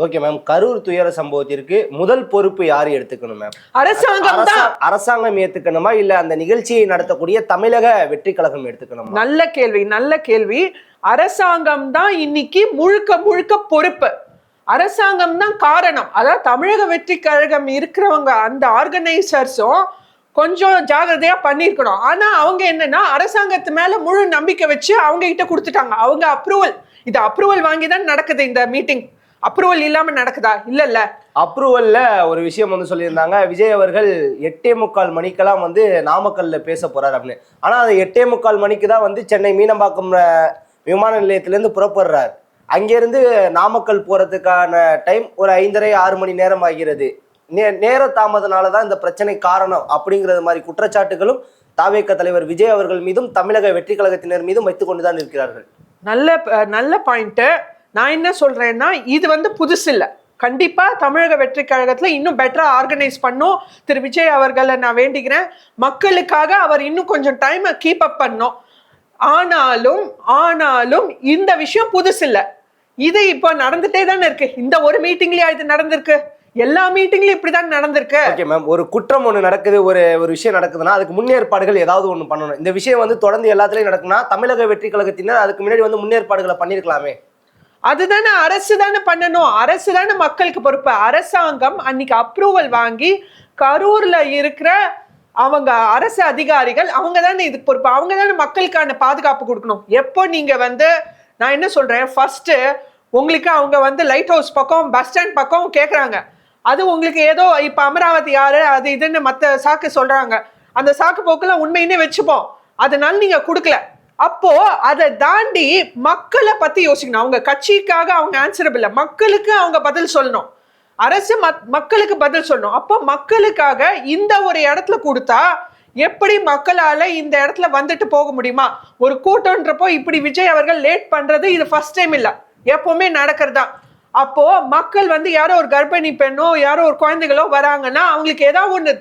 Okay ma'am, Karur துயர சம்பவத்திற்கு முதல் பொறுப்பு யாரு எடுத்துக்கணும் மேம்? அரசாங்கம் தான். அரசாங்கம் ஏத்துக்கணுமா இல்ல அந்த நிகழ்ச்சியை நடத்தக்கூடிய தமிழக வெற்றி கழகம் எடுத்துக்கணுமா? நல்ல கேள்வி, நல்ல கேள்வி. அரசாங்கம் தான் இன்னைக்கு முழுக்க முழுக்க பொறுப்பு. அரசாங்கம் தான் காரணம். அதாவது தமிழக வெற்றி கழகம் இருக்கிறவங்க அந்த ஆர்கனைசர்ஸும் கொஞ்சம் ஜாகிரதையா பண்ணிருக்கணும். ஆனா அவங்க என்னன்னா அரசாங்கத்து மேல முழு நம்பிக்கை வச்சு அவங்க கிட்ட கொடுத்துட்டாங்க. அவங்க அப்ரூவல், இது அப்ரூவல் வாங்கி தான் நடக்குது இந்த மீட்டிங். அப்ரூவல் இல்லாம நடக்குதா? இல்ல. அப்ரூவல்ல ஒரு விஷயம் வந்து சொல்லியிருந்தாங்க, விஜய் அவர்கள் 8:45 மணிக்கெல்லாம் வந்து நாமக்கல்ல பேச போறாரு அப்படின்னு. ஆனா அது 8:45 மணிக்கு தான் வந்து சென்னை மீனம்பாக்கம் விமான நிலையத்திலிருந்து புறப்படுறாரு. அங்கிருந்து நாமக்கல் போறதுக்கான டைம் ஒரு 5:30-6 மணி நேரம் ஆகிறது. நேர தாமதனாலதான் இந்த பிரச்சனை காரணம் அப்படிங்கிறது மாதிரி குற்றச்சாட்டுகளும் தாவேக தலைவர் விஜய் அவர்கள் மீதும் தமிழக வெற்றி கழகத்தினர் மீதும் வைத்துக் கொண்டுதான் இருக்கிறார்கள். நல்ல பாயிண்ட். நான் என்ன சொல்றேன்னா, இது வந்து புதுசு இல்லை. கண்டிப்பா தமிழக வெற்றி கழகத்துல இன்னும் பெட்டரா ஆர்கனைஸ் பண்ணும் திரு விஜய் அவர்களை நான் வேண்டிக்கிறேன். மக்களுக்காக அவர் இன்னும் கொஞ்சம் டைம் கீப் அப் பண்ணும். ஆனாலும் இந்த விஷயம் புதுசு இல்லை. இது இப்போ நடந்துட்டே தானே இருக்கு. இந்த ஒரு மீட்டிங்லயா இது நடந்திருக்கு? எல்லா மீட்டிங்லயும் இப்படிதான் நடந்திருக்கு. ஓகே மேம், ஒரு குற்றம் ஒண்ணு நடக்குது, ஒரு விஷயம் நடக்குதுன்னா அதுக்கு முன்னேற்பாடுகள் ஏதாவது ஒண்ணு பண்ணணும். இந்த விஷயம் வந்து தொடர்ந்து எல்லாத்துலயும் நடக்குன்னா தமிழக வெற்றி கழகத்தினர் அதுக்கு முன்னாடி வந்து முன்னேற்பாடுகளை பண்ணிருக்கலாமே. அதுதானே அரசு தானே பண்ணணும். அரசு தானே மக்களுக்கு பொறுப்பு. அரசாங்கம் அன்னைக்கு அப்ரூவல் வாங்கி கரூர்ல இருக்கிற அவங்க அரசு அதிகாரிகள் அவங்க தானே இதுக்கு பொறுப்பு. அவங்க தானே மக்களுக்கான பாதுகாப்பு கொடுக்கணும். எப்போ நீங்க வந்து நான் என்ன சொல்றேன், ஃபர்ஸ்ட் உங்களுக்கு அவங்க வந்து லைட் ஹவுஸ் பக்கம் பஸ் ஸ்டாண்ட் பக்கம் கேட்குறாங்க. அது உங்களுக்கு ஏதோ இப்போ அமராவதி யாரு அது இதுன்னு மற்ற சாக்கு சொல்றாங்க. அந்த சாக்கு போக்கெல்லாம் உண்மையினே வச்சுப்போம். அதனால நீங்க கொடுக்கல. அப்போ அதை தாண்டி மக்களை பத்தி யோசிக்கணும். அவங்க கட்சிக்காக அவங்க ஆன்சரபிள் இல்லை, மக்களுக்கு அவங்க பதில் சொல்லணும். அரசு மக்களுக்கு பதில் சொல்லணும். அப்போ மக்களுக்காக இந்த ஒரு இடத்துல கொடுத்தா எப்படி மக்களால இந்த இடத்துல வந்துட்டு போக முடியுமா? ஒரு கூட்டம்ன்றப்போ இப்படி விஜய் அவர்கள் லேட் பண்றது இது ஃபர்ஸ்ட் டைம் இல்லை, எப்பவுமே நடக்கிறதா. அப்போ மக்கள் வந்து யாரோ ஒரு கர்ப்பிணி பெண்ணோ யாரோ ஒரு குழந்தைகளோ வராங்கன்னா அவங்களுக்கு ஏதாவது ஒன்று